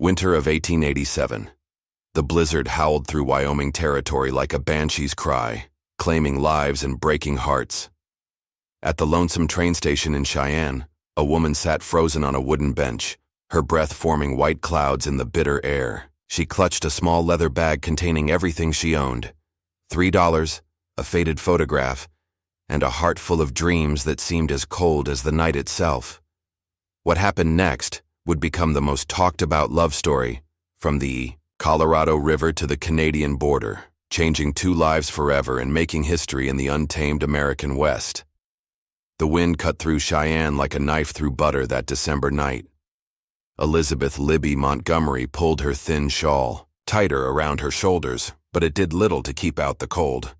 Winter of 1887. The blizzard howled through Wyoming territory like a banshee's cry, claiming lives and breaking hearts. At the lonesome train station in Cheyenne, a woman sat frozen on a wooden bench, her breath forming white clouds in the bitter air. She clutched a small leather bag containing everything she owned: $3, a faded photograph, and a heart full of dreams that seemed as cold as the night itself. What happened next would become the most talked-about love story, from the Colorado River to the Canadian border, changing two lives forever and making history in the untamed American West. The wind cut through Cheyenne like a knife through butter that December night. Elizabeth "Libby" Montgomery pulled her thin shawl tighter around her shoulders, but it did little to keep out the cold.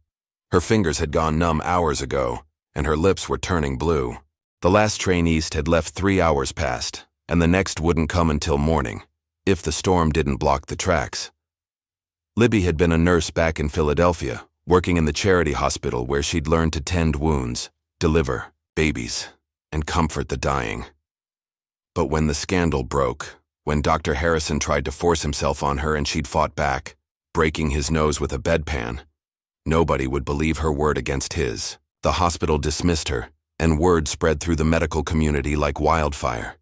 Her fingers had gone numb hours ago, and her lips were turning blue. The last train east had left 3 hours past, and the next wouldn't come until morning, if the storm didn't block the tracks. Libby had been a nurse back in Philadelphia, working in the charity hospital where she'd learned to tend wounds, deliver babies, and comfort the dying. But when the scandal broke, when Dr. Harrison tried to force himself on her and she'd fought back, breaking his nose with a bedpan, nobody would believe her word against his. The hospital dismissed her, and word spread through the medical community like wildfire.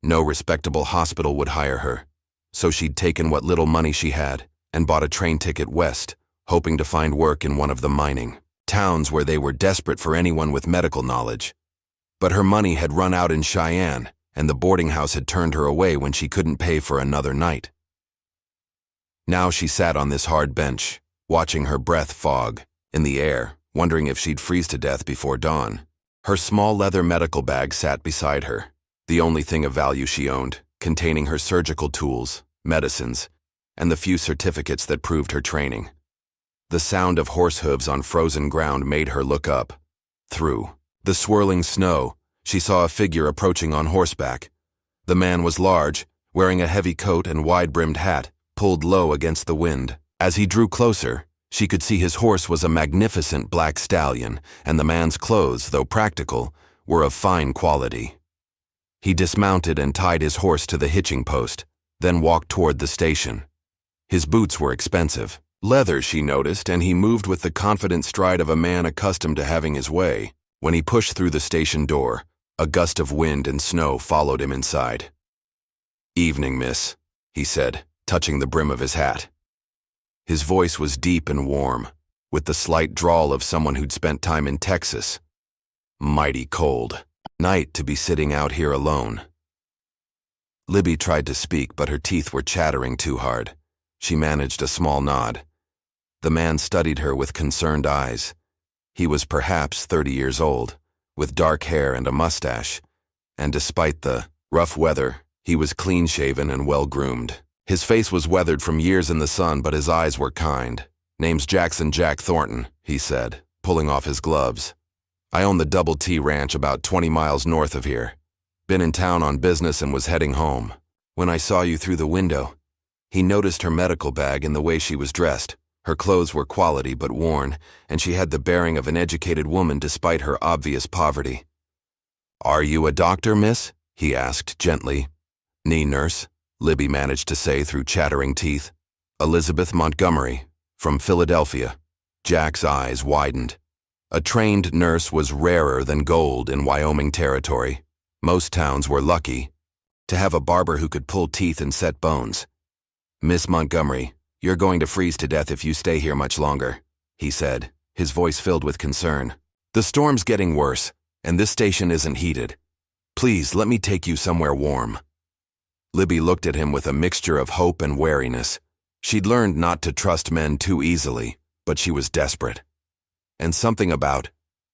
No respectable hospital would hire her, so she'd taken what little money she had and bought a train ticket west, hoping to find work in one of the mining towns where they were desperate for anyone with medical knowledge. But her money had run out in Cheyenne, and the boarding house had turned her away when she couldn't pay for another night. Now she sat on this hard bench, watching her breath fog in the air, wondering if she'd freeze to death before dawn. Her small leather medical bag sat beside her, the only thing of value she owned, containing her surgical tools, medicines, and the few certificates that proved her training. The sound of horse hooves on frozen ground made her look up. Through the swirling snow, she saw a figure approaching on horseback. The man was large, wearing a heavy coat and wide-brimmed hat, pulled low against the wind. As he drew closer, she could see his horse was a magnificent black stallion, and the man's clothes, though practical, were of fine quality. He dismounted and tied his horse to the hitching post, then walked toward the station. His boots were expensive. Leather, she noticed, and he moved with the confident stride of a man accustomed to having his way. When he pushed through the station door, a gust of wind and snow followed him inside. "Evening, miss," he said, touching the brim of his hat. His voice was deep and warm, with the slight drawl of someone who'd spent time in Texas. "Mighty cold night to be sitting out here alone." Libby tried to speak, but her teeth were chattering too hard. She managed a small nod. The man studied her with concerned eyes. He was perhaps 30 years old, with dark hair and a mustache, and despite the rough weather, he was clean-shaven and well-groomed. His face was weathered from years in the sun, but his eyes were kind. "Name's Jackson Jack Thornton," he said, pulling off his gloves. "I own the Double T Ranch about 20 miles north of here. Been in town on business and was heading home. When I saw you through the window." He noticed her medical bag and the way she was dressed. Her clothes were quality but worn, and she had the bearing of an educated woman despite her obvious poverty. "Are you a doctor, miss?" he asked gently. "Nee, nurse," Libby managed to say through chattering teeth. "Elizabeth Montgomery, from Philadelphia." Jack's eyes widened. A trained nurse was rarer than gold in Wyoming territory. Most towns were lucky to have a barber who could pull teeth and set bones. "Miss Montgomery, you're going to freeze to death if you stay here much longer," he said, his voice filled with concern. "The storm's getting worse, and this station isn't heated. Please, let me take you somewhere warm." Libby looked at him with a mixture of hope and wariness. She'd learned not to trust men too easily, but she was desperate. And something about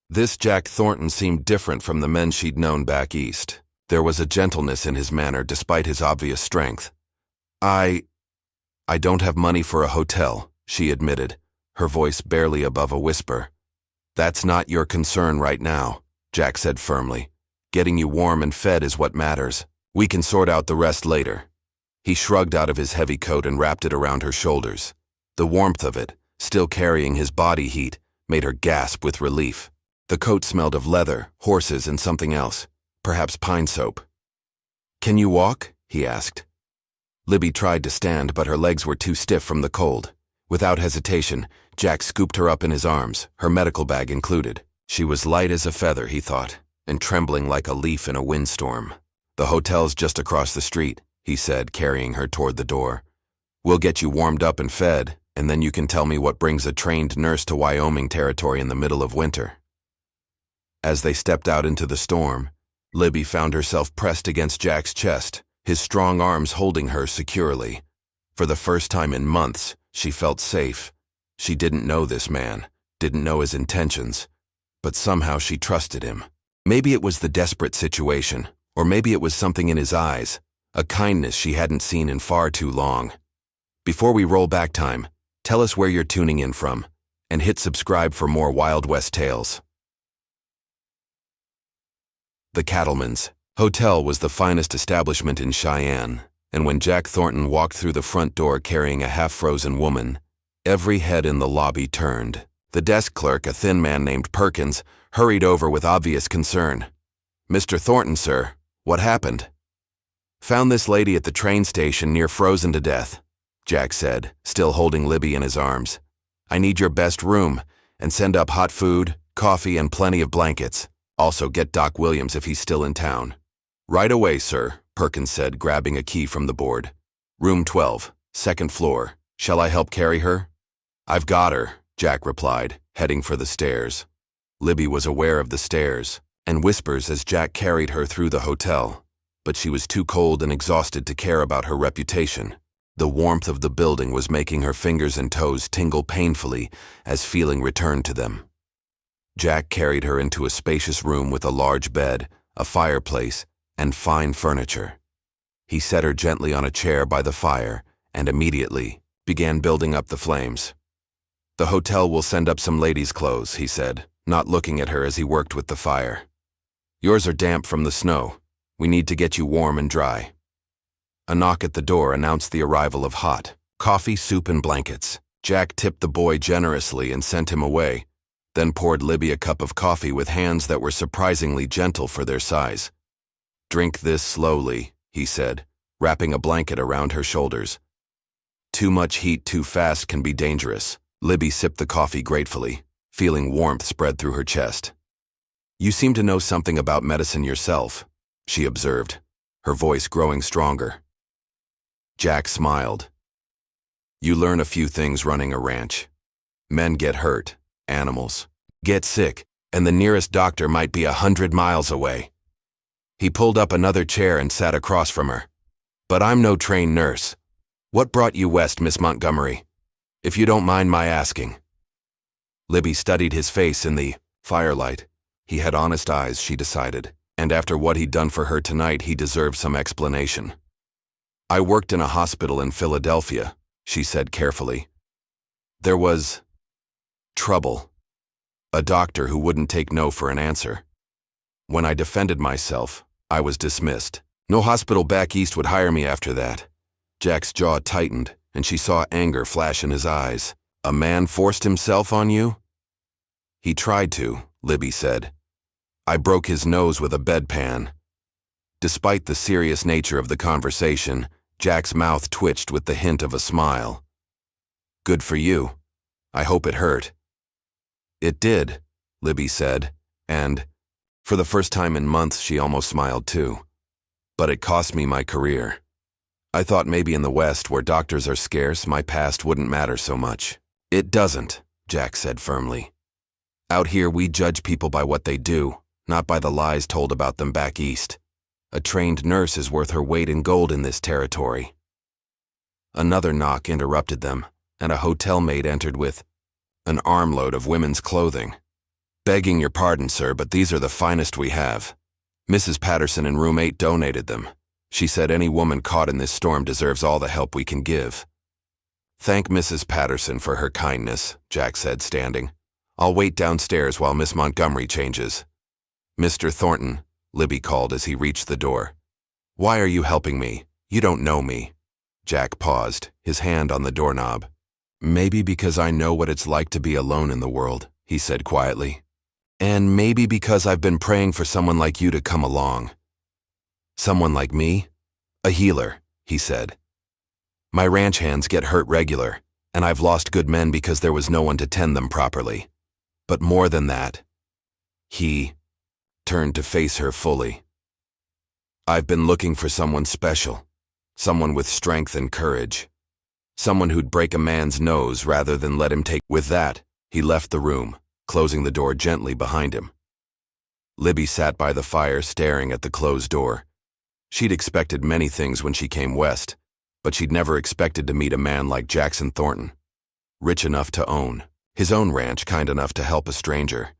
this Jack Thornton seemed different from the men she'd known back east. There was a gentleness in his manner despite his obvious strength. I don't have money for a hotel," she admitted, her voice barely above a whisper. "That's not your concern right now," Jack said firmly. "Getting you warm and fed is what matters. We can sort out the rest later." He shrugged out of his heavy coat and wrapped it around her shoulders. The warmth of it, still carrying his body heat, made her gasp with relief. The coat smelled of leather, horses, and something else, perhaps pine soap. "Can you walk?" he asked. Libby tried to stand, but her legs were too stiff from the cold. Without hesitation, Jack scooped her up in his arms, her medical bag included. She was light as a feather, he thought, and trembling like a leaf in a windstorm. "The hotel's just across the street," he said, carrying her toward the door. "We'll get you warmed up and fed, and then you can tell me what brings a trained nurse to Wyoming Territory in the middle of winter." As they stepped out into the storm, Libby found herself pressed against Jack's chest, his strong arms holding her securely. For the first time in months, she felt safe. She didn't know this man, didn't know his intentions, but somehow she trusted him. Maybe it was the desperate situation, or maybe it was something in his eyes, a kindness she hadn't seen in far too long. Before we roll back time, tell us where you're tuning in from, and hit subscribe for more Wild West tales. The Cattleman's Hotel was the finest establishment in Cheyenne, and when Jack Thornton walked through the front door carrying a half-frozen woman, every head in the lobby turned. The desk clerk, a thin man named Perkins, hurried over with obvious concern. "Mr. Thornton, sir, what happened?" "Found this lady at the train station near frozen to death," Jack said, still holding Libby in his arms. "I need your best room, and send up hot food, coffee, and plenty of blankets. Also get Doc Williams if he's still in town." "Right away, sir," Perkins said, grabbing a key from the board. "Room 12, second floor. Shall I help carry her?" "I've got her," Jack replied, heading for the stairs. Libby was aware of the stairs, and whispers as Jack carried her through the hotel, but she was too cold and exhausted to care about her reputation. The warmth of the building was making her fingers and toes tingle painfully as feeling returned to them. Jack carried her into a spacious room with a large bed, a fireplace, and fine furniture. He set her gently on a chair by the fire and immediately began building up the flames. "The hotel will send up some ladies' clothes," he said, not looking at her as he worked with the fire. "Yours are damp from the snow. We need to get you warm and dry." A knock at the door announced the arrival of hot coffee, soup, and blankets. Jack tipped the boy generously and sent him away, then poured Libby a cup of coffee with hands that were surprisingly gentle for their size. "Drink this slowly," he said, wrapping a blanket around her shoulders. "Too much heat too fast can be dangerous." Libby sipped the coffee gratefully, feeling warmth spread through her chest. "You seem to know something about medicine yourself," she observed, her voice growing stronger. Jack smiled. "You learn a few things running a ranch. Men get hurt, animals get sick, and the nearest doctor might be 100 miles away." He pulled up another chair and sat across from her. "But I'm no trained nurse. What brought you west, Miss Montgomery? If you don't mind my asking." Libby studied his face in the firelight. He had honest eyes, she decided, and after what he'd done for her tonight, he deserved some explanation. "I worked in a hospital in Philadelphia," she said carefully. "There was trouble. A doctor who wouldn't take no for an answer. When I defended myself, I was dismissed. No hospital back east would hire me after that." Jack's jaw tightened, and she saw anger flash in his eyes. "A man forced himself on you?" "He tried to," Libby said. "I broke his nose with a bedpan." Despite the serious nature of the conversation, Jack's mouth twitched with the hint of a smile. "Good for you. I hope it hurt." "It did," Libby said, and, for the first time in months, she almost smiled too. "But it cost me my career. I thought maybe in the West, where doctors are scarce, my past wouldn't matter so much." "It doesn't," Jack said firmly. "Out here, we judge people by what they do, not by the lies told about them back east. A trained nurse is worth her weight in gold in this territory." Another knock interrupted them, and a hotel maid entered with an armload of women's clothing. "Begging your pardon, sir, but these are the finest we have. Mrs. Patterson in room 8 donated them. She said any woman caught in this storm deserves all the help we can give." "Thank Mrs. Patterson for her kindness," Jack said, standing. "I'll wait downstairs while Miss Montgomery changes." "Mr. Thornton," Libby called as he reached the door. "Why are you helping me? You don't know me." Jack paused, his hand on the doorknob. "Maybe because I know what it's like to be alone in the world," he said quietly. "And maybe because I've been praying for someone like you to come along." "Someone like me?" "A healer," he said. My ranch hands get hurt regular, and I've lost good men because there was no one to tend them properly. But more than that, he turned to face her fully. I've been looking for someone special, someone with strength and courage, someone who'd break a man's nose rather than let him take. With that, he left the room, closing the door gently behind him. Libby sat by the fire staring at the closed door. She'd expected many things when she came west, but she'd never expected to meet a man like Jackson Thornton. Rich enough to own his own ranch, kind enough to help a stranger,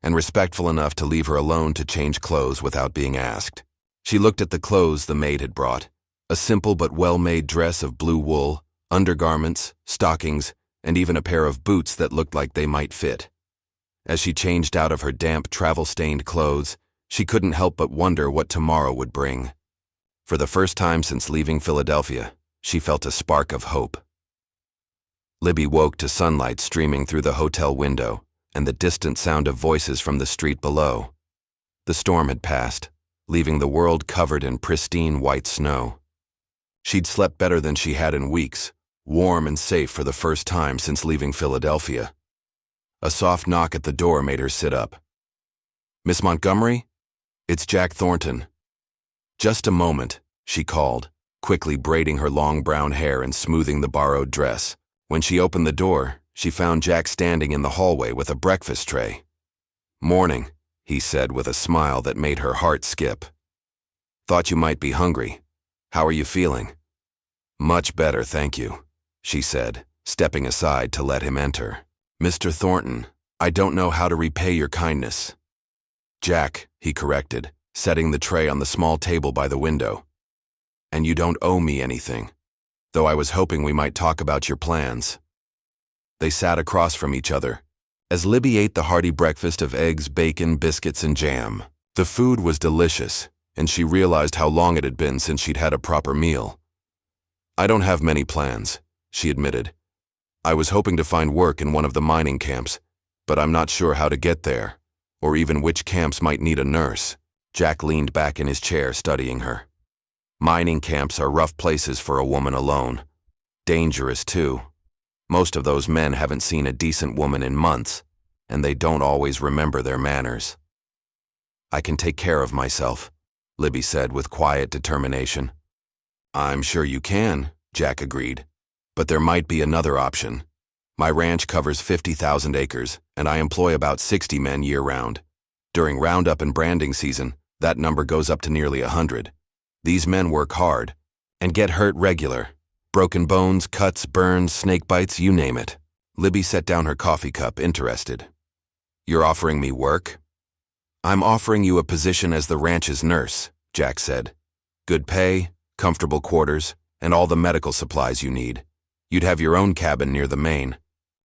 and respectful enough to leave her alone to change clothes without being asked. She looked at the clothes the maid had brought, a simple but well-made dress of blue wool, undergarments, stockings, and even a pair of boots that looked like they might fit. As she changed out of her damp, travel-stained clothes, she couldn't help but wonder what tomorrow would bring. For the first time since leaving Philadelphia, she felt a spark of hope. Libby woke to sunlight streaming through the hotel window and the distant sound of voices from the street below. The storm had passed, leaving the world covered in pristine white snow. She'd slept better than she had in weeks, warm and safe for the first time since leaving Philadelphia. A soft knock at the door made her sit up. "Miss Montgomery? It's Jack Thornton." "Just a moment," she called, quickly braiding her long brown hair and smoothing the borrowed dress. When she opened the door, she found Jack standing in the hallway with a breakfast tray. "Morning," he said with a smile that made her heart skip. "Thought you might be hungry. How are you feeling?" "Much better, thank you," she said, stepping aside to let him enter. "Mr. Thornton, I don't know how to repay your kindness." "Jack," he corrected, setting the tray on the small table by the window. "And you don't owe me anything, though I was hoping we might talk about your plans." They sat across from each other, as Libby ate the hearty breakfast of eggs, bacon, biscuits, and jam. The food was delicious, and she realized how long it had been since she'd had a proper meal. "I don't have many plans," she admitted. "I was hoping to find work in one of the mining camps, but I'm not sure how to get there, or even which camps might need a nurse." Jack leaned back in his chair, studying her. "Mining camps are rough places for a woman alone. Dangerous, too. Most of those men haven't seen a decent woman in months, and they don't always remember their manners." "I can take care of myself," Libby said with quiet determination. "I'm sure you can," Jack agreed. "But there might be another option. My ranch covers 50,000 acres, and I employ about 60 men year-round. During roundup and branding season, that number goes up to nearly 100. These men work hard and get hurt regular. Broken bones, cuts, burns, snake bites, you name it." Libby set down her coffee cup, interested. "You're offering me work?" "I'm offering you a position as the ranch's nurse," Jack said. "Good pay, comfortable quarters, and all the medical supplies you need. You'd have your own cabin near the main.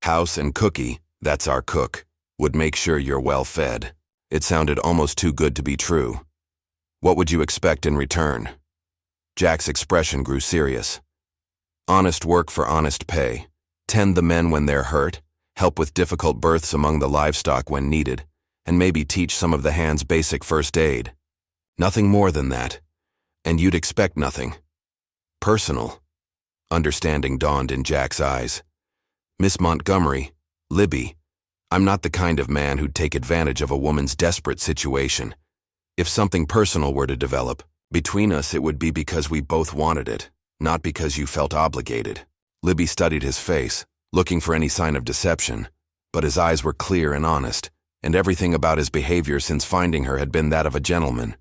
House and Cookie, that's our cook, would make sure you're well fed." It sounded almost too good to be true. "What would you expect in return?" Jack's expression grew serious. "Honest work for honest pay. Tend the men when they're hurt, help with difficult births among the livestock when needed, and maybe teach some of the hands basic first aid. Nothing more than that. And you'd expect nothing personal." Understanding dawned in Jack's eyes. "Miss Montgomery, Libby, I'm not the kind of man who'd take advantage of a woman's desperate situation. If something personal were to develop between us, it would be because we both wanted it, not because you felt obligated." Libby studied his face, looking for any sign of deception, but his eyes were clear and honest, and everything about his behavior since finding her had been that of a gentleman.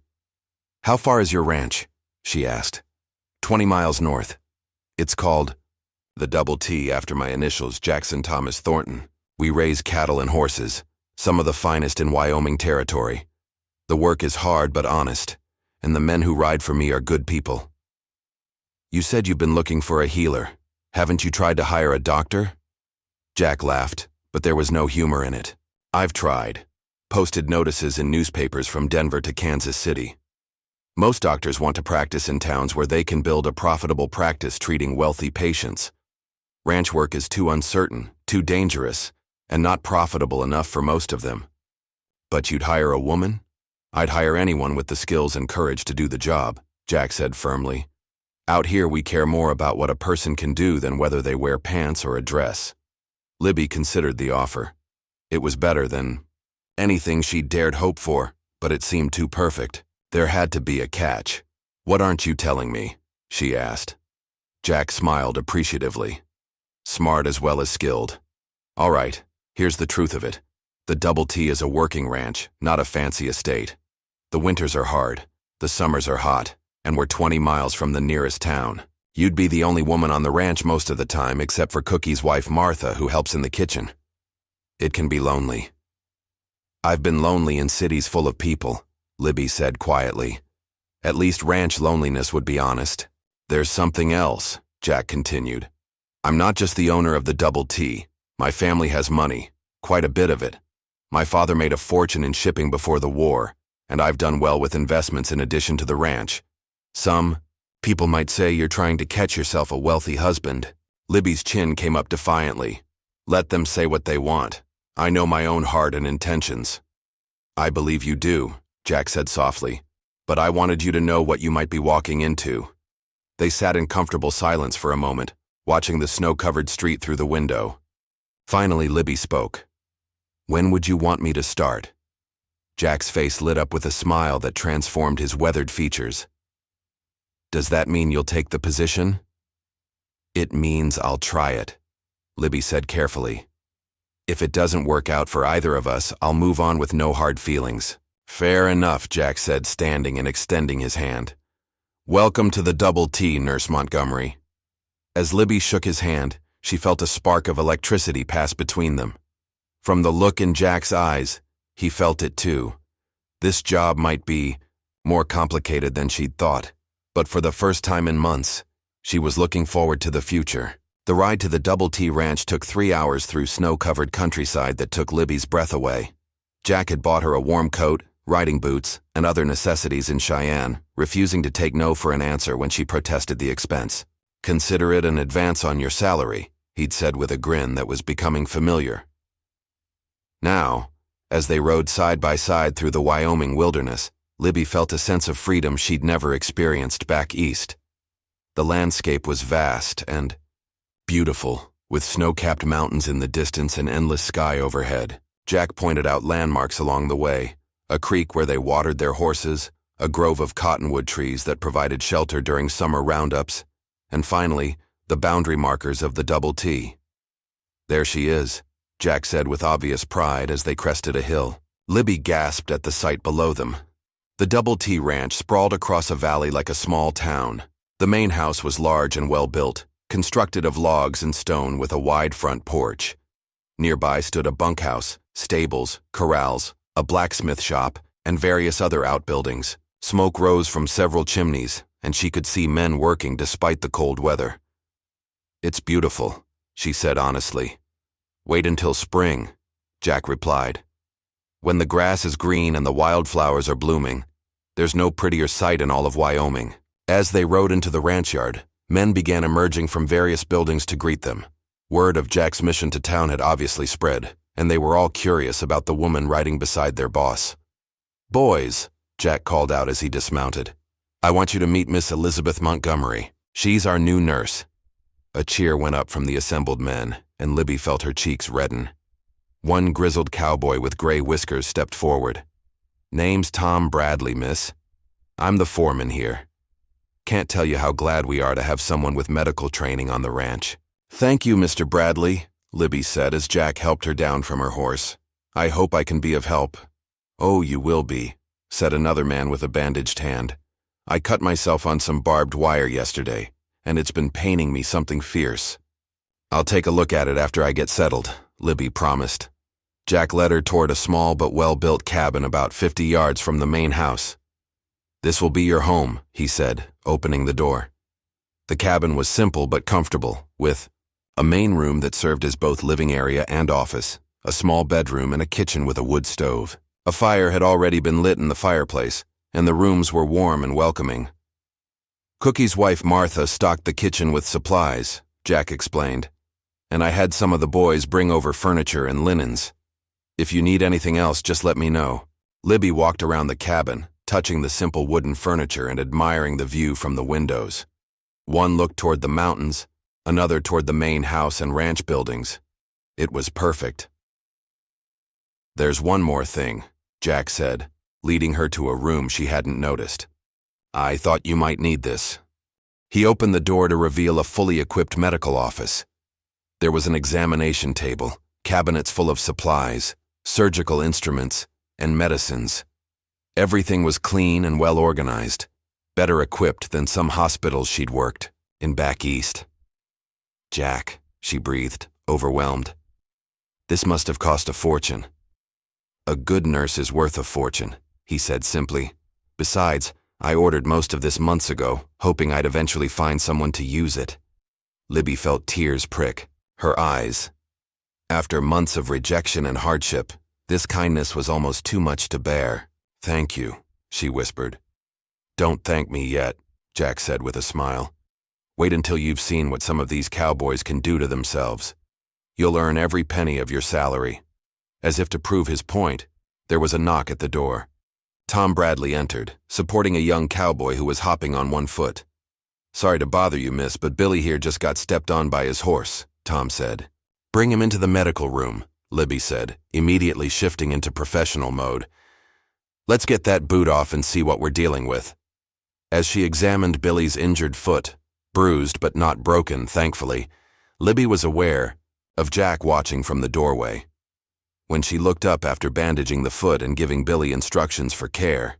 "How far is your ranch?" she asked. 20 miles north. It's called the Double T after my initials, Jackson Thomas Thornton. We raise cattle and horses, some of the finest in Wyoming territory. The work is hard but honest, and the men who ride for me are good people." "You said you've been looking for a healer. Haven't you tried to hire a doctor?" Jack laughed, but there was no humor in it. "I've tried. Posted notices in newspapers from Denver to Kansas City. Most doctors want to practice in towns where they can build a profitable practice treating wealthy patients. Ranch work is too uncertain, too dangerous, and not profitable enough for most of them. But you'd hire a woman? I'd hire anyone with the skills and courage to do the job," Jack said firmly. Out here we care more about what a person can do than whether they wear pants or a dress. Libby considered the offer. It was better than anything she'd dared hope for, but it seemed too perfect. There had to be a catch. "What aren't you telling me?" she asked. Jack smiled appreciatively. Smart as well as skilled. "All right, here's the truth of it. The Double T is a working ranch, not a fancy estate. The winters are hard, the summers are hot, and we're 20 miles from the nearest town. You'd be the only woman on the ranch most of the time except for Cookie's wife Martha, who helps in the kitchen. It can be lonely." "I've been lonely in cities full of people," Libby said quietly. "At least ranch loneliness would be honest." "There's something else," Jack continued. "I'm not just the owner of the Double T. My family has money, quite a bit of it. My father made a fortune in shipping before the war, and I've done well with investments in addition to the ranch. Some people might say you're trying to catch yourself a wealthy husband." Libby's chin came up defiantly. "Let them say what they want. I know my own heart and intentions." "I believe you do," Jack said softly, "but I wanted you to know what you might be walking into." They sat in comfortable silence for a moment, watching the snow-covered street through the window. Finally, Libby spoke. "When would you want me to start?" Jack's face lit up with a smile that transformed his weathered features. "Does that mean you'll take the position?" "It means I'll try it," Libby said carefully. "If it doesn't work out for either of us, I'll move on with no hard feelings." "Fair enough," Jack said, standing and extending his hand. "Welcome to the Double T, Nurse Montgomery." As Libby shook his hand, she felt a spark of electricity pass between them. From the look in Jack's eyes, he felt it too. This job might be more complicated than she'd thought, but for the first time in months, she was looking forward to the future. The ride to the Double T Ranch took 3 hours through snow-covered countryside that took Libby's breath away. Jack had bought her a warm coat, riding boots, and other necessities in Cheyenne, refusing to take no for an answer when she protested the expense. "Consider it an advance on your salary," he'd said with a grin that was becoming familiar. Now, as they rode side by side through the Wyoming wilderness, Libby felt a sense of freedom she'd never experienced back east. The landscape was vast and beautiful, with snow-capped mountains in the distance and endless sky overhead. Jack pointed out landmarks along the way, a creek where they watered their horses, a grove of cottonwood trees that provided shelter during summer roundups, and finally, the boundary markers of the Double T. "There she is," Jack said with obvious pride as they crested a hill. Libby gasped at the sight below them. The Double T Ranch sprawled across a valley like a small town. The main house was large and well-built, constructed of logs and stone with a wide front porch. Nearby stood a bunkhouse, stables, corrals, a blacksmith shop, and various other outbuildings. Smoke rose from several chimneys, and she could see men working despite the cold weather. "It's beautiful," she said honestly. "Wait until spring," Jack replied. "When the grass is green and the wildflowers are blooming, there's no prettier sight in all of Wyoming." As they rode into the ranch yard, men began emerging from various buildings to greet them. Word of Jack's mission to town had obviously spread, and they were all curious about the woman riding beside their boss. "Boys," Jack called out as he dismounted, "I want you to meet Miss Elizabeth Montgomery. She's our new nurse." A cheer went up from the assembled men, and Libby felt her cheeks redden. One grizzled cowboy with gray whiskers stepped forward. "Name's Tom Bradley, miss. I'm the foreman here. Can't tell you how glad we are to have someone with medical training on the ranch." "Thank you, Mr. Bradley," Libby said as Jack helped her down from her horse. "I hope I can be of help." "Oh, you will be," said another man with a bandaged hand. "I cut myself on some barbed wire yesterday, and it's been paining me something fierce." "I'll take a look at it after I get settled," Libby promised. Jack led her toward a small but well-built cabin about 50 yards from the main house. "This will be your home," he said, opening the door. The cabin was simple but comfortable, with a main room that served as both living area and office, a small bedroom, and a kitchen with a wood stove. A fire had already been lit in the fireplace, and the rooms were warm and welcoming. "Cookie's wife Martha stocked the kitchen with supplies," Jack explained, "and I had some of the boys bring over furniture and linens. If you need anything else, just let me know." Libby walked around the cabin, touching the simple wooden furniture and admiring the view from the windows. One looked toward the mountains, another toward the main house and ranch buildings. It was perfect. "There's one more thing," Jack said, leading her to a room she hadn't noticed. "I thought you might need this." He opened the door to reveal a fully equipped medical office. There was an examination table, cabinets full of supplies, surgical instruments, and medicines. Everything was clean and well organized, better equipped than some hospitals she'd worked in back east. "Jack," she breathed, overwhelmed. "This must have cost a fortune." "A good nurse is worth a fortune," he said simply. "Besides, I ordered most of this months ago, hoping I'd eventually find someone to use it." Libby felt tears prick her eyes. After months of rejection and hardship, this kindness was almost too much to bear. "Thank you," she whispered. "Don't thank me yet," Jack said with a smile. "Wait until you've seen what some of these cowboys can do to themselves. You'll earn every penny of your salary." As if to prove his point, there was a knock at the door. Tom Bradley entered, supporting a young cowboy who was hopping on one foot. "Sorry to bother you, miss, but Billy here just got stepped on by his horse," Tom said. "Bring him into the medical room," Libby said, immediately shifting into professional mode. "Let's get that boot off and see what we're dealing with." As she examined Billy's injured foot, bruised but not broken, thankfully, Libby was aware of Jack watching from the doorway. When she looked up after bandaging the foot and giving Billy instructions for care,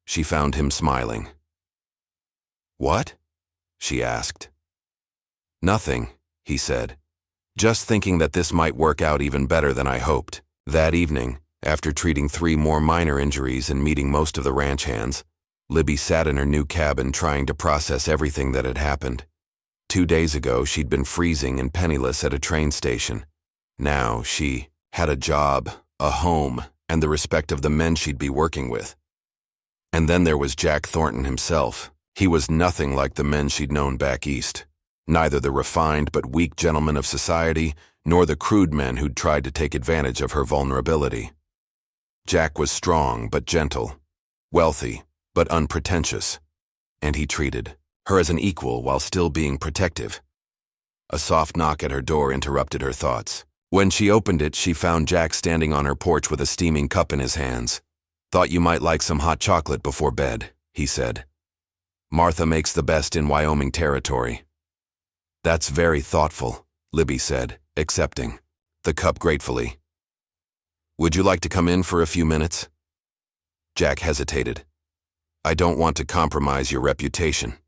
she found him smiling. "What?" she asked. "Nothing," he said. "Just thinking that this might work out even better than I hoped." That evening, after treating 3 more minor injuries and meeting most of the ranch hands, Libby sat in her new cabin trying to process everything that had happened. 2 days ago, she'd been freezing and penniless at a train station. Now she had a job, a home, and the respect of the men she'd be working with. And then there was Jack Thornton himself. He was nothing like the men she'd known back east. Neither the refined but weak gentlemen of society, nor the crude men who'd tried to take advantage of her vulnerability. Jack was strong but gentle, wealthy but unpretentious, and he treated her as an equal while still being protective. A soft knock at her door interrupted her thoughts. When she opened it, she found Jack standing on her porch with a steaming cup in his hands. "Thought you might like some hot chocolate before bed," he said. "Martha makes the best in Wyoming Territory." "That's very thoughtful," Libby said, accepting the cup gratefully. "Would you like to come in for a few minutes?" Jack hesitated. "I don't want to compromise your reputation."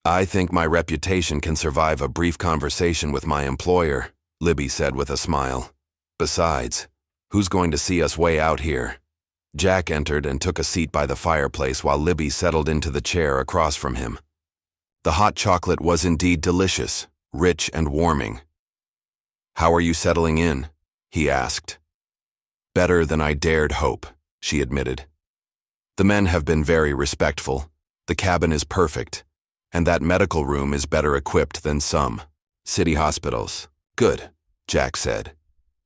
"I think my reputation can survive a brief conversation with my employer," Libby said with a smile. "Besides, who's going to see us way out here?" Jack entered and took a seat by the fireplace while Libby settled into the chair across from him. The hot chocolate was indeed delicious, rich and warming. "How are you settling in?" he asked. "Better than I dared hope," she admitted. "The men have been very respectful, the cabin is perfect, and that medical room is better equipped than some city hospitals." "Good," Jack said,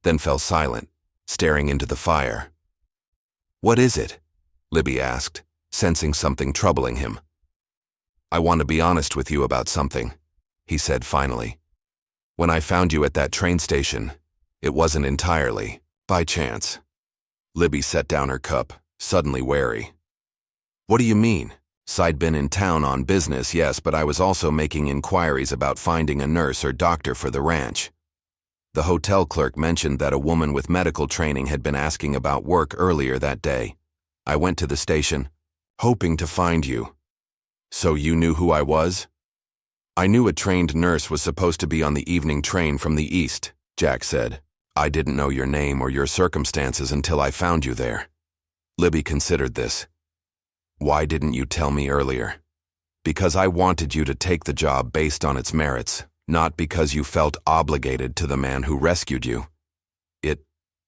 then fell silent, staring into the fire. "What is it?" Libby asked, sensing something troubling him. "I want to be honest with you about something," he said finally. "When I found you at that train station, it wasn't entirely by chance." Libby set down her cup, suddenly wary. "What do you mean?" "I'd been in town on business, yes, but I was also making inquiries about finding a nurse or doctor for the ranch. The hotel clerk mentioned that a woman with medical training had been asking about work earlier that day. I went to the station, hoping to find you." "So you knew who I was?" "I knew a trained nurse was supposed to be on the evening train from the east," Jack said. "I didn't know your name or your circumstances until I found you there." Libby considered this. "Why didn't you tell me earlier?" "Because I wanted you to take the job based on its merits, not because you felt obligated to the man who rescued you." It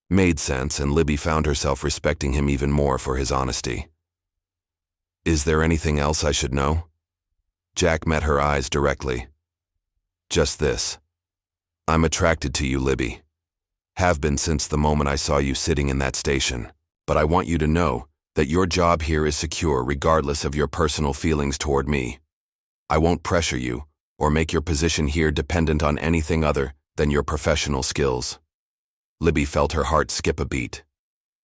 made sense, and Libby found herself respecting him even more for his honesty. "Is there anything else I should know?" Jack met her eyes directly. "Just this. I'm attracted to you, Libby. Have been since the moment I saw you sitting in that station, but I want you to know that your job here is secure regardless of your personal feelings toward me. I won't pressure you or make your position here dependent on anything other than your professional skills. Libby felt her heart skip a beat.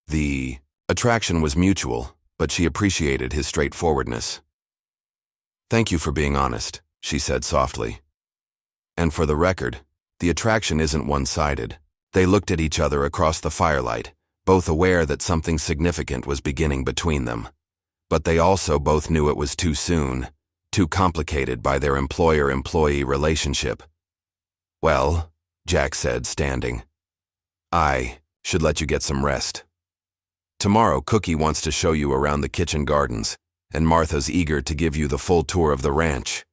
The attraction was mutual, but she appreciated his straightforwardness. Thank you for being honest, she said softly. And for the record, the attraction isn't one-sided. They looked at each other across the firelight, both aware that something significant was beginning between them. But they also both knew it was too soon, too complicated by their employer-employee relationship. Well, Jack said, standing, I should let you get some rest. Tomorrow, Cookie wants to show you around the kitchen gardens, and Martha's eager to give you the full tour of the ranch.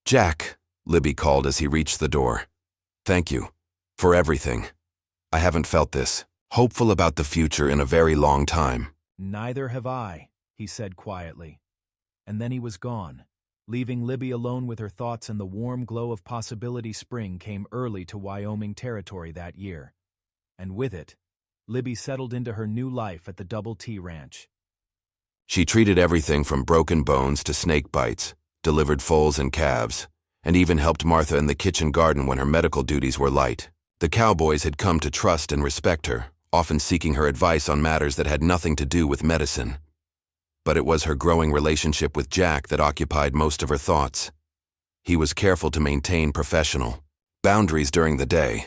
Jack, Libby called as he reached the door. Thank you for everything. I haven't felt this hopeful about the future in a very long time. Neither have I, he said quietly. And then he was gone, leaving Libby alone with her thoughts, and the warm glow of possibility. Spring came early to Wyoming Territory that year. And with it, Libby settled into her new life at the Double T Ranch. She treated everything from broken bones to snake bites, delivered foals and calves, and even helped Martha in the kitchen garden when her medical duties were light. The cowboys had come to trust and respect her, often seeking her advice on matters that had nothing to do with medicine. But it was her growing relationship with Jack that occupied most of her thoughts. He was careful to maintain professional boundaries during the day,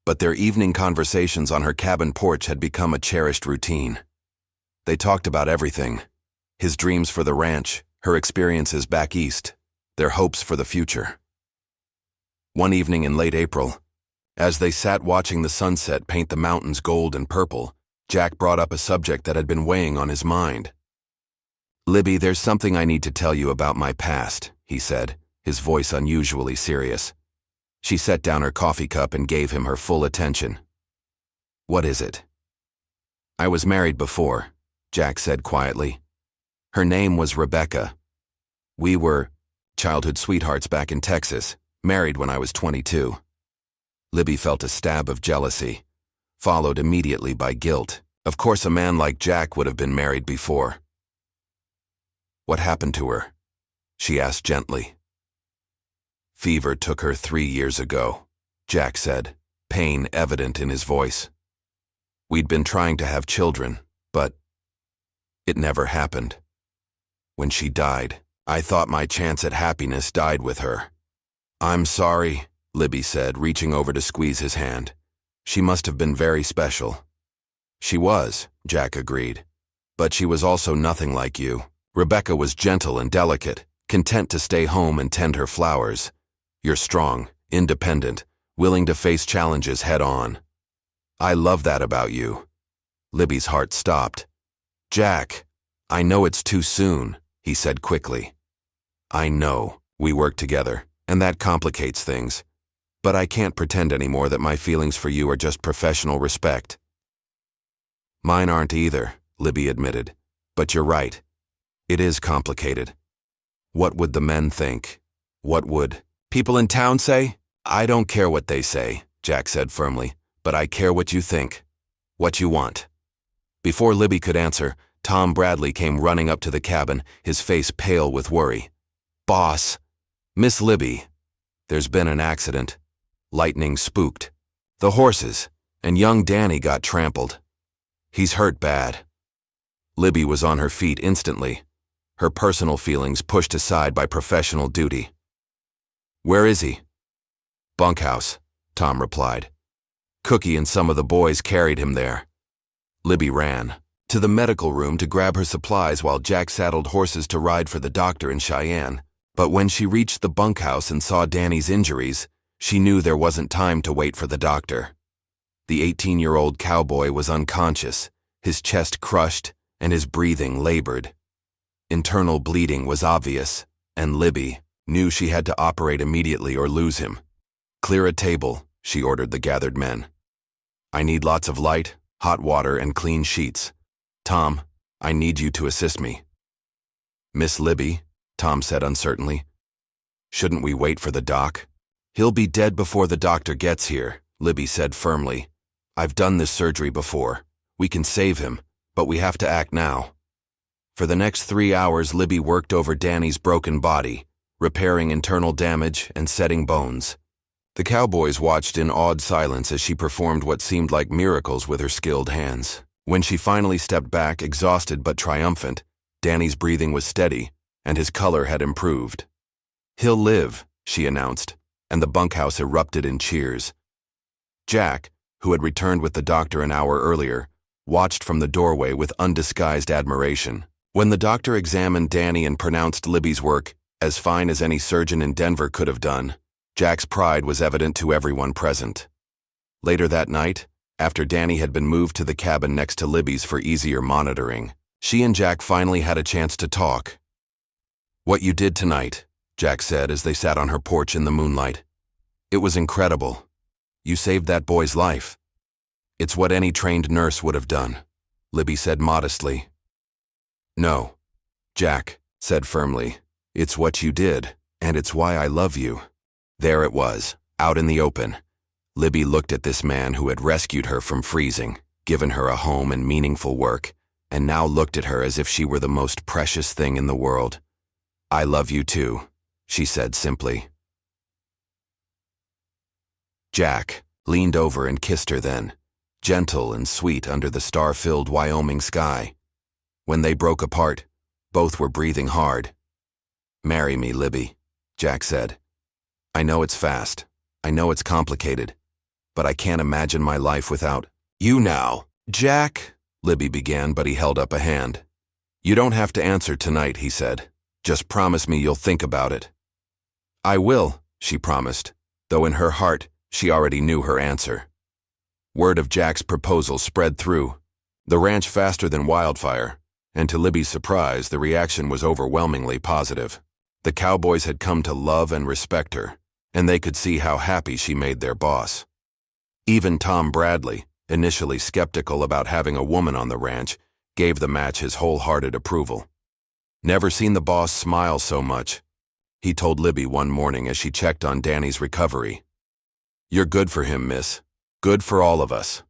but their evening conversations on her cabin porch had become a cherished routine. They talked about everything: his dreams for the ranch, her experiences back east, their hopes for the future. One evening in late April, as they sat watching the sunset paint the mountains gold and purple, Jack brought up a subject that had been weighing on his mind. Libby, there's something I need to tell you about my past, he said, his voice unusually serious. She set down her coffee cup and gave him her full attention. What is it? I was married before, Jack said quietly. Her name was Rebecca. We were childhood sweethearts back in Texas, married when I was 22. Libby felt a stab of jealousy, followed immediately by guilt. Of course, a man like Jack would have been married before. What happened to her? She asked gently. Fever took her 3 years ago, Jack said, pain evident in his voice. We'd been trying to have children, but it never happened. When she died, I thought my chance at happiness died with her. I'm sorry, Libby said, reaching over to squeeze his hand. She must have been very special. She was, Jack agreed. But she was also nothing like you. Rebecca was gentle and delicate, content to stay home and tend her flowers. You're strong, independent, willing to face challenges head on. I love that about you. Libby's heart stopped. Jack, I know it's too soon, he said quickly. I know, we work together, and that complicates things. But I can't pretend anymore that my feelings for you are just professional respect. Mine aren't either, Libby admitted. But you're right. It is complicated. What would the men think? What would people in town say? I don't care what they say, Jack said firmly, but I care what you think, what you want. Before Libby could answer, Tom Bradley came running up to the cabin, his face pale with worry. Boss, Miss Libby, there's been an accident. Lightning spooked. The horses, and young Danny got trampled. He's hurt bad. Libby was on her feet instantly, her personal feelings pushed aside by professional duty. Where is he? Bunkhouse, Tom replied. Cookie and some of the boys carried him there. Libby ran to the medical room to grab her supplies while Jack saddled horses to ride for the doctor in Cheyenne. But when she reached the bunkhouse and saw Danny's injuries, she knew there wasn't time to wait for the doctor. The 18-year-old cowboy was unconscious, his chest crushed and his breathing labored. Internal bleeding was obvious, and Libby knew she had to operate immediately or lose him. Clear a table, she ordered the gathered men. I need lots of light, hot water, and clean sheets. Tom, I need you to assist me. Miss Libby, Tom said uncertainly. Shouldn't we wait for the doc? He'll be dead before the doctor gets here, Libby said firmly. I've done this surgery before. We can save him, but we have to act now. For the next 3 hours, Libby worked over Danny's broken body, repairing internal damage and setting bones. The cowboys watched in awed silence as she performed what seemed like miracles with her skilled hands. When she finally stepped back, exhausted but triumphant, Danny's breathing was steady, and his color had improved. "He'll live," she announced, and the bunkhouse erupted in cheers. Jack, who had returned with the doctor an hour earlier, watched from the doorway with undisguised admiration. When the doctor examined Danny and pronounced Libby's work as fine as any surgeon in Denver could have done, Jack's pride was evident to everyone present. Later that night, after Danny had been moved to the cabin next to Libby's for easier monitoring, she and Jack finally had a chance to talk. "What you did tonight," Jack said as they sat on her porch in the moonlight. "It was incredible. You saved that boy's life." "It's what any trained nurse would have done," Libby said modestly. "No," Jack said firmly. "It's what you did, and it's why I love you." There it was, out in the open. Libby looked at this man who had rescued her from freezing, given her a home and meaningful work, and now looked at her as if she were the most precious thing in the world. "I love you too," she said simply. Jack leaned over and kissed her then, gentle and sweet under the star-filled Wyoming sky. When they broke apart, both were breathing hard. "Marry me, Libby," Jack said. "I know it's fast. I know it's complicated. But I can't imagine my life without you now." "Jack," Libby began, but he held up a hand. "You don't have to answer tonight," he said. "Just promise me you'll think about it." "I will," she promised, though in her heart she already knew her answer. Word of Jack's proposal spread through the ranch faster than wildfire, and to Libby's surprise, the reaction was overwhelmingly positive. The cowboys had come to love and respect her, and they could see how happy she made their boss. Even Tom Bradley, initially skeptical about having a woman on the ranch, gave the match his wholehearted approval. "Never seen the boss smile so much," he told Libby one morning as she checked on Danny's recovery. "You're good for him, miss. Good for all of us."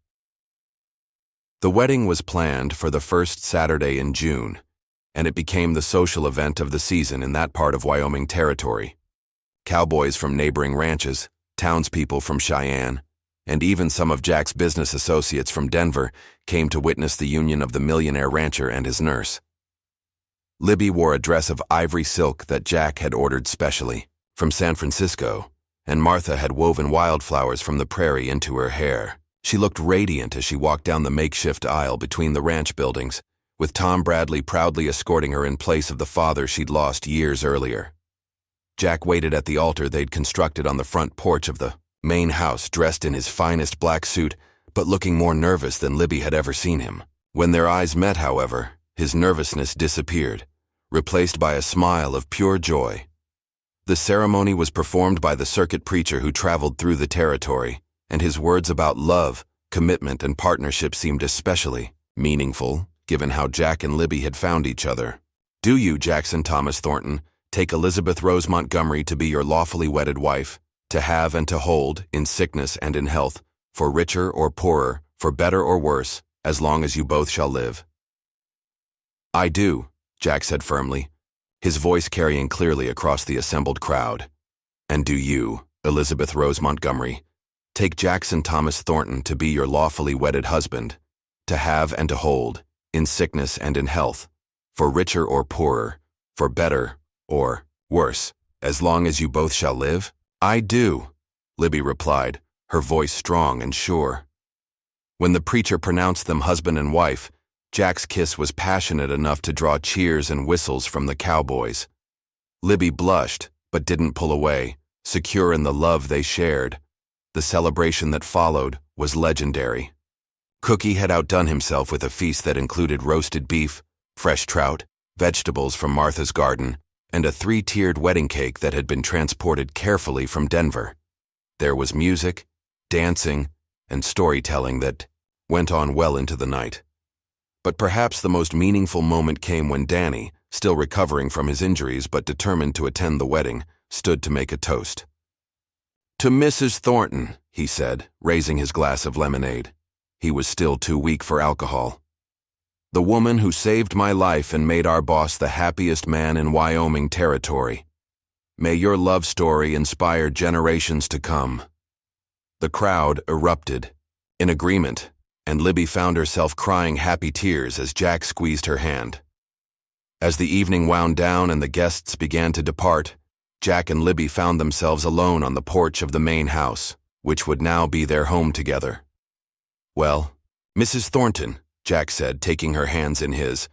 The wedding was planned for the first Saturday in June, and it became the social event of the season in that part of Wyoming territory. Cowboys from neighboring ranches, townspeople from Cheyenne, and even some of Jack's business associates from Denver came to witness the union of the millionaire rancher and his nurse. Libby wore a dress of ivory silk that Jack had ordered specially from San Francisco, and Martha had woven wildflowers from the prairie into her hair. She looked radiant as she walked down the makeshift aisle between the ranch buildings, with Tom Bradley proudly escorting her in place of the father she'd lost years earlier. Jack waited at the altar they'd constructed on the front porch of the main house, dressed in his finest black suit, but looking more nervous than Libby had ever seen him. When their eyes met, however, his nervousness disappeared, replaced by a smile of pure joy. The ceremony was performed by the circuit preacher who traveled through the territory, and his words about love, commitment, and partnership seemed especially meaningful, given how Jack and Libby had found each other. "Do you, Jackson Thomas Thornton, take Elizabeth Rose Montgomery to be your lawfully wedded wife, to have and to hold, in sickness and in health, for richer or poorer, for better or worse, as long as you both shall live?" "I do," Jack said firmly, his voice carrying clearly across the assembled crowd. "And do you, Elizabeth Rose Montgomery, take Jackson Thomas Thornton to be your lawfully wedded husband, to have and to hold, in sickness and in health, for richer or poorer, for better or worse, as long as you both shall live?" "I do," Libby replied, her voice strong and sure. When the preacher pronounced them husband and wife, Jack's kiss was passionate enough to draw cheers and whistles from the cowboys. Libby blushed, but didn't pull away, secure in the love they shared. The celebration that followed was legendary. Cookie had outdone himself with a feast that included roasted beef, fresh trout, vegetables from Martha's garden, and a 3-tiered wedding cake that had been transported carefully from Denver. There was music, dancing, and storytelling that went on well into the night. But perhaps the most meaningful moment came when Danny, still recovering from his injuries but determined to attend the wedding, stood to make a toast. "To Mrs. Thornton," he said, raising his glass of lemonade. He was still too weak for alcohol. "The woman who saved my life and made our boss the happiest man in Wyoming territory. May your love story inspire generations to come." The crowd erupted, in agreement, and Libby found herself crying happy tears as Jack squeezed her hand. As the evening wound down and the guests began to depart, Jack and Libby found themselves alone on the porch of the main house, which would now be their home together. "Well, Mrs. Thornton," Jack said, taking her hands in his,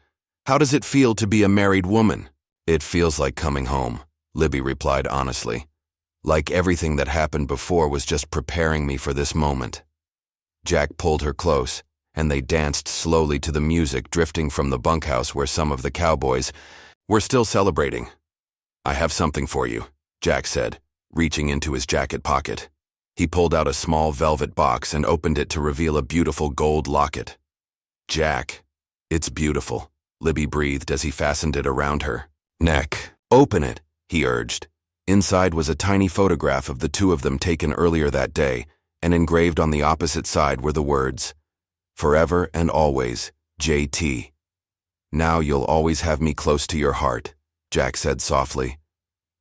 "how does it feel to be a married woman?" "It feels like coming home," Libby replied honestly. "Like everything that happened before was just preparing me for this moment." Jack pulled her close, and they danced slowly to the music drifting from the bunkhouse where some of the cowboys were still celebrating. "I have something for you," Jack said, reaching into his jacket pocket. He pulled out a small velvet box and opened it to reveal a beautiful gold locket. "Jack, it's beautiful," Libby breathed as he fastened it around her neck. "Open it," he urged. Inside was a tiny photograph of the two of them taken earlier that day, and engraved on the opposite side were the words, "Forever and always, J.T." "Now you'll always have me close to your heart," Jack said softly.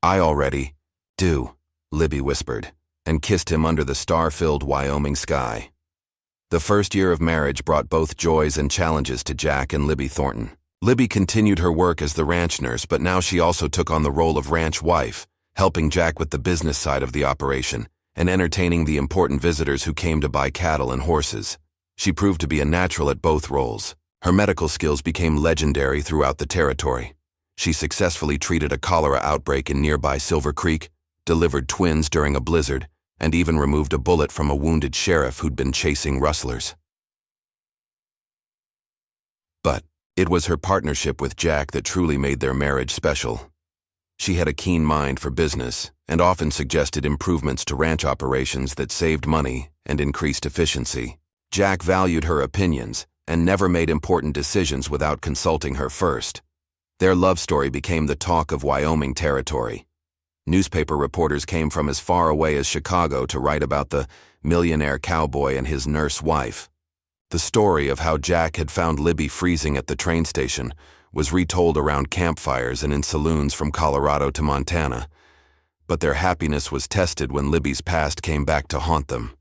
"I already do," Libby whispered, and kissed him under the star-filled Wyoming sky. The first year of marriage brought both joys and challenges to Jack and Libby Thornton. Libby continued her work as the ranch nurse, but now she also took on the role of ranch wife, helping Jack with the business side of the operation and entertaining the important visitors who came to buy cattle and horses. She proved to be a natural at both roles. Her medical skills became legendary throughout the territory. She successfully treated a cholera outbreak in nearby Silver Creek, delivered twins during a blizzard, and even removed a bullet from a wounded sheriff who'd been chasing rustlers. But it was her partnership with Jack that truly made their marriage special. She had a keen mind for business and often suggested improvements to ranch operations that saved money and increased efficiency. Jack valued her opinions and never made important decisions without consulting her first. Their love story became the talk of Wyoming territory. Newspaper reporters came from as far away as Chicago to write about the millionaire cowboy and his nurse wife. The story of how Jack had found Libby freezing at the train station was retold around campfires and in saloons from Colorado to Montana, but their happiness was tested when Libby's past came back to haunt them.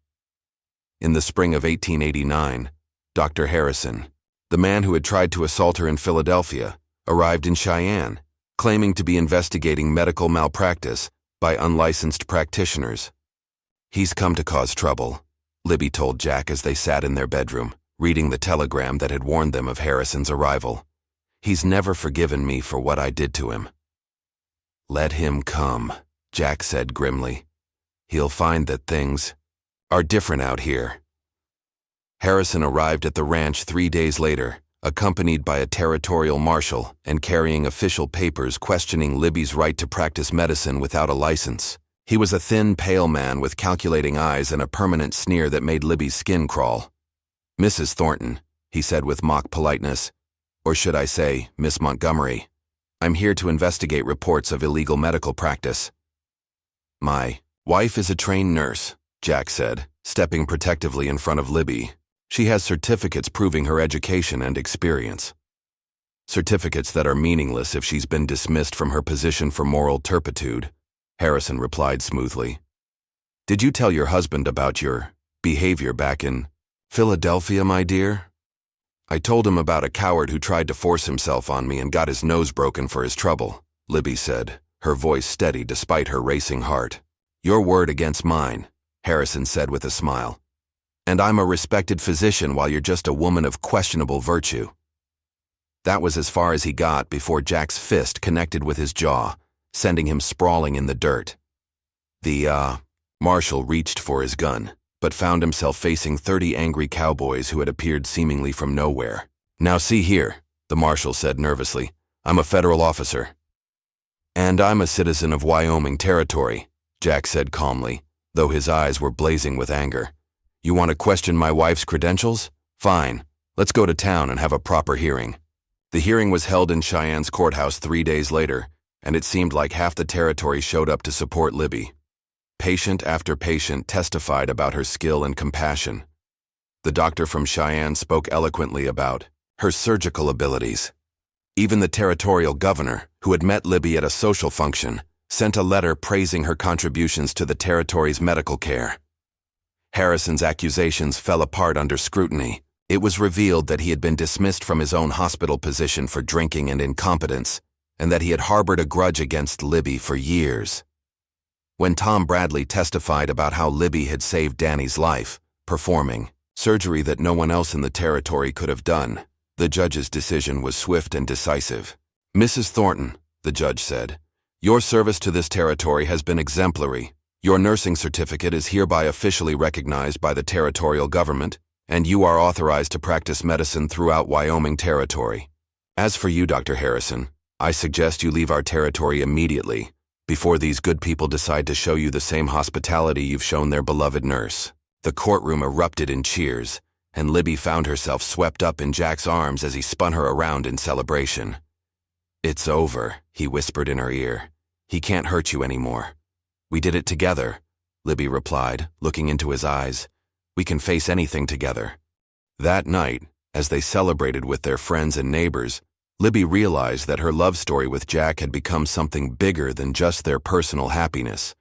In the spring of 1889, Dr. Harrison, the man who had tried to assault her in Philadelphia, arrived in Cheyenne, claiming to be investigating medical malpractice by unlicensed practitioners. "He's come to cause trouble," Libby told Jack as they sat in their bedroom, reading the telegram that had warned them of Harrison's arrival. "He's never forgiven me for what I did to him." "Let him come," Jack said grimly. "He'll find that things are different out here." Harrison arrived at the ranch 3 days later, accompanied by a territorial marshal and carrying official papers questioning Libby's right to practice medicine without a license. He was a thin, pale man with calculating eyes and a permanent sneer that made Libby's skin crawl. "Mrs. Thornton," he said with mock politeness, "or should I say, Miss Montgomery, I'm here to investigate reports of illegal medical practice." "My wife is a trained nurse," Jack said, stepping protectively in front of Libby. "She has certificates proving her education and experience." "Certificates that are meaningless if she's been dismissed from her position for moral turpitude," Harrison replied smoothly. "Did you tell your husband about your behavior back in Philadelphia, my dear?" "I told him about a coward who tried to force himself on me and got his nose broken for his trouble," Libby said, her voice steady despite her racing heart. "Your word against mine," Harrison said with a smile. "And I'm a respected physician while you're just a woman of questionable virtue." That was as far as he got before Jack's fist connected with his jaw, sending him sprawling in the dirt. The marshal reached for his gun, but found himself facing 30 angry cowboys who had appeared seemingly from nowhere. "Now see here," the marshal said nervously, "I'm a federal officer." "And I'm a citizen of Wyoming territory," Jack said calmly, though his eyes were blazing with anger. "You want to question my wife's credentials? Fine. Let's go to town and have a proper hearing." The hearing was held in Cheyenne's courthouse 3 days later, and it seemed like half the territory showed up to support Libby. Patient after patient testified about her skill and compassion. The doctor from Cheyenne spoke eloquently about her surgical abilities. Even the territorial governor, who had met Libby at a social function, sent a letter praising her contributions to the territory's medical care. Harrison's accusations fell apart under scrutiny. It was revealed that he had been dismissed from his own hospital position for drinking and incompetence, and that he had harbored a grudge against Libby for years. When Tom Bradley testified about how Libby had saved Danny's life, performing surgery that no one else in the territory could have done, the judge's decision was swift and decisive. "Mrs. Thornton," the judge said, "your service to this territory has been exemplary. Your nursing certificate is hereby officially recognized by the territorial government, and you are authorized to practice medicine throughout Wyoming Territory. As for you, Dr. Harrison, I suggest you leave our territory immediately, before these good people decide to show you the same hospitality you've shown their beloved nurse." The courtroom erupted in cheers, and Libby found herself swept up in Jack's arms as he spun her around in celebration. "It's over," he whispered in her ear. "He can't hurt you anymore." "We did it together," Libby replied, looking into his eyes. "We can face anything together." That night, as they celebrated with their friends and neighbors, Libby realized that her love story with Jack had become something bigger than just their personal happiness.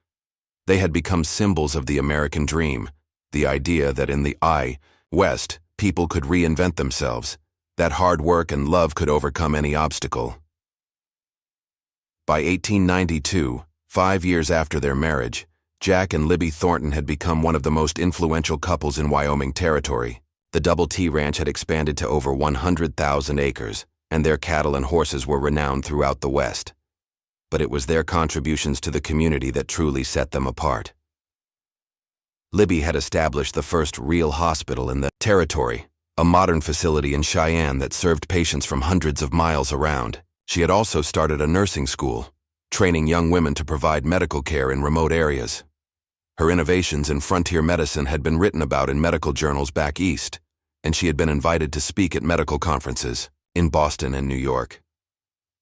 They had become symbols of the American dream, the idea that in the West, people could reinvent themselves, that hard work and love could overcome any obstacle. By 1892, 5 years after their marriage, Jack and Libby Thornton had become one of the most influential couples in Wyoming Territory. The Double T Ranch had expanded to over 100,000 acres, and their cattle and horses were renowned throughout the West. But it was their contributions to the community that truly set them apart. Libby had established the first real hospital in the territory, a modern facility in Cheyenne that served patients from hundreds of miles around. She had also started a nursing school, training young women to provide medical care in remote areas. Her innovations in frontier medicine had been written about in medical journals back east, and she had been invited to speak at medical conferences in Boston and New York.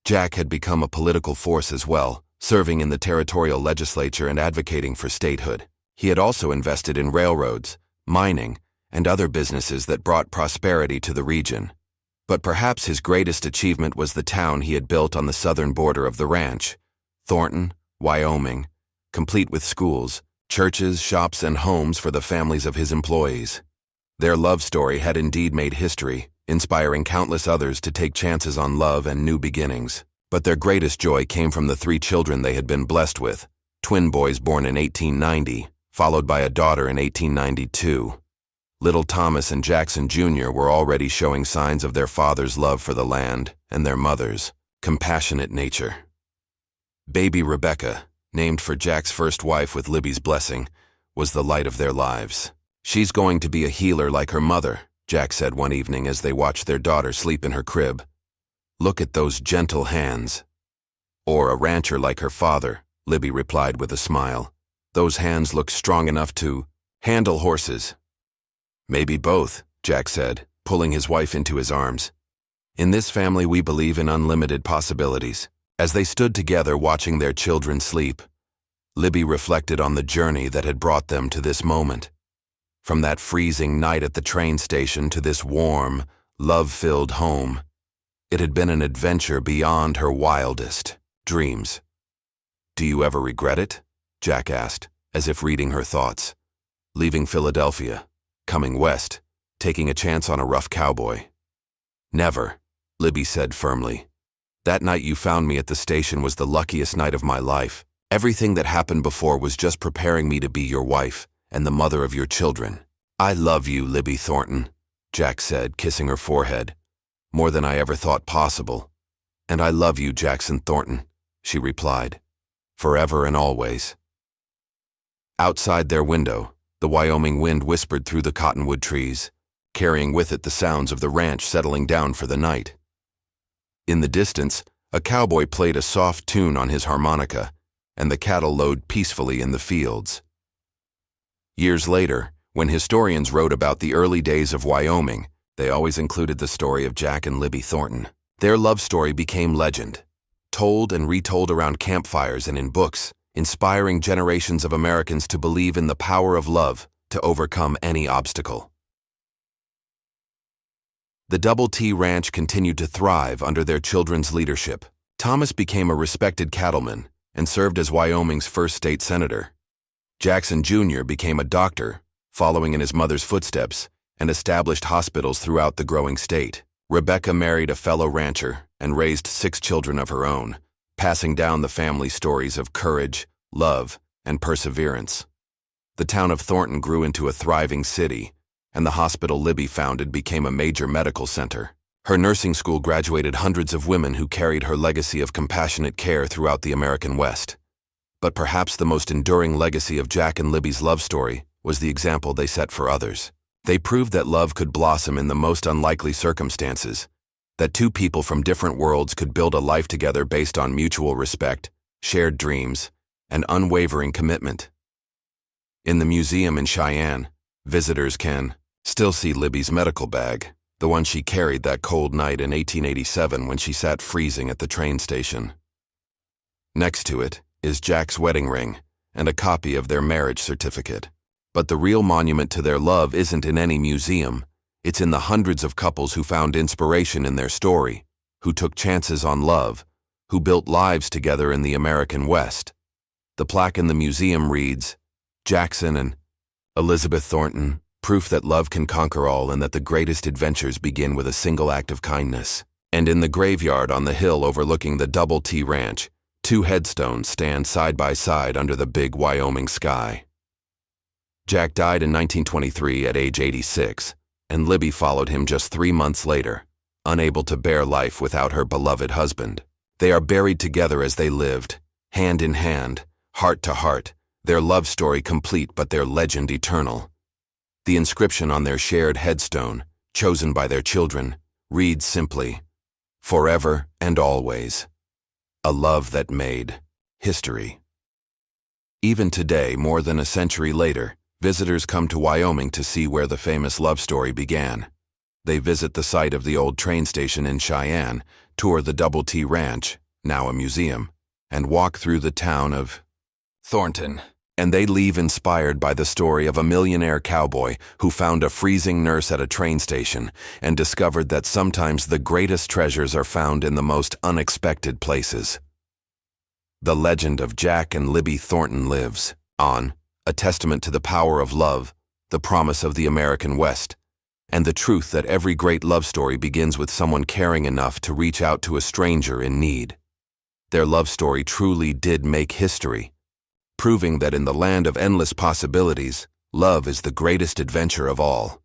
Jack had become a political force as well, serving in the territorial legislature and advocating for statehood. He had also invested in railroads, mining, and other businesses that brought prosperity to the region. But perhaps his greatest achievement was the town he had built on the southern border of the ranch, Thornton, Wyoming, complete with schools, churches, shops, and homes for the families of his employees. Their love story had indeed made history, inspiring countless others to take chances on love and new beginnings. But their greatest joy came from the 3 children they had been blessed with, twin boys born in 1890, followed by a daughter in 1892. Little Thomas and Jackson Jr. were already showing signs of their father's love for the land and their mother's compassionate nature. Baby Rebecca, named for Jack's first wife with Libby's blessing, was the light of their lives. "She's going to be a healer like her mother," Jack said one evening as they watched their daughter sleep in her crib. "Look at those gentle hands." "Or a rancher like her father," Libby replied with a smile. "Those hands look strong enough to handle horses." "Maybe both," Jack said, pulling his wife into his arms. "In this family we believe in unlimited possibilities." As they stood together watching their children sleep, Libby reflected on the journey that had brought them to this moment. From that freezing night at the train station to this warm, love-filled home, it had been an adventure beyond her wildest dreams. "Do you ever regret it?" Jack asked, as if reading her thoughts. "Leaving Philadelphia, coming west, taking a chance on a rough cowboy." "Never," Libby said firmly. "That night you found me at the station was the luckiest night of my life. Everything that happened before was just preparing me to be your wife and the mother of your children." "I love you, Libby Thornton," Jack said, kissing her forehead. "More than I ever thought possible." "And I love you, Jackson Thornton," she replied. "Forever and always." Outside their window, the Wyoming wind whispered through the cottonwood trees, carrying with it the sounds of the ranch settling down for the night. In the distance, a cowboy played a soft tune on his harmonica, and the cattle lowed peacefully in the fields. Years later, when historians wrote about the early days of Wyoming, they always included the story of Jack and Libby Thornton. Their love story became legend, told and retold around campfires and in books, inspiring generations of Americans to believe in the power of love to overcome any obstacle. The Double T Ranch continued to thrive under their children's leadership. Thomas became a respected cattleman, and served as Wyoming's first state senator. Jackson Jr. became a doctor, following in his mother's footsteps, and established hospitals throughout the growing state. Rebecca married a fellow rancher and raised 6 children of her own, passing down the family stories of courage, love, and perseverance. The town of Thornton grew into a thriving city, and the hospital Libby founded became a major medical center. Her nursing school graduated hundreds of women who carried her legacy of compassionate care throughout the American West. But perhaps the most enduring legacy of Jack and Libby's love story was the example they set for others. They proved that love could blossom in the most unlikely circumstances, that 2 people from different worlds could build a life together based on mutual respect, shared dreams, and unwavering commitment. In the museum in Cheyenne, visitors can still see Libby's medical bag, the one she carried that cold night in 1887 when she sat freezing at the train station. Next to it is Jack's wedding ring and a copy of their marriage certificate. But the real monument to their love isn't in any museum. It's in the hundreds of couples who found inspiration in their story, who took chances on love, who built lives together in the American West. The plaque in the museum reads, Jackson and Elizabeth Thornton, proof that love can conquer all and that the greatest adventures begin with a single act of kindness. And in the graveyard on the hill overlooking the Double T Ranch, 2 headstones stand side by side under the big Wyoming sky. Jack died in 1923 at age 86, and Libby followed him just 3 months later, unable to bear life without her beloved husband. They are buried together as they lived, hand in hand, heart to heart, their love story complete but their legend eternal. The inscription on their shared headstone, chosen by their children, reads simply, Forever and always. A love that made history. Even today, more than a century later, visitors come to Wyoming to see where the famous love story began. They visit the site of the old train station in Cheyenne, tour the Double T Ranch, now a museum, and walk through the town of Thornton. And they leave inspired by the story of a millionaire cowboy who found a freezing nurse at a train station and discovered that sometimes the greatest treasures are found in the most unexpected places. The legend of Jack and Libby Thornton lives on, a testament to the power of love, the promise of the American West, and the truth that every great love story begins with someone caring enough to reach out to a stranger in need. Their love story truly did make history, proving that in the land of endless possibilities, love is the greatest adventure of all.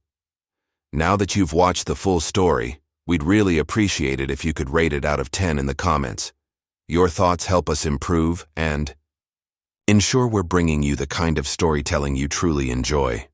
Now that you've watched the full story, we'd really appreciate it if you could rate it out of 10 in the comments. Your thoughts help us improve and ensure we're bringing you the kind of storytelling you truly enjoy.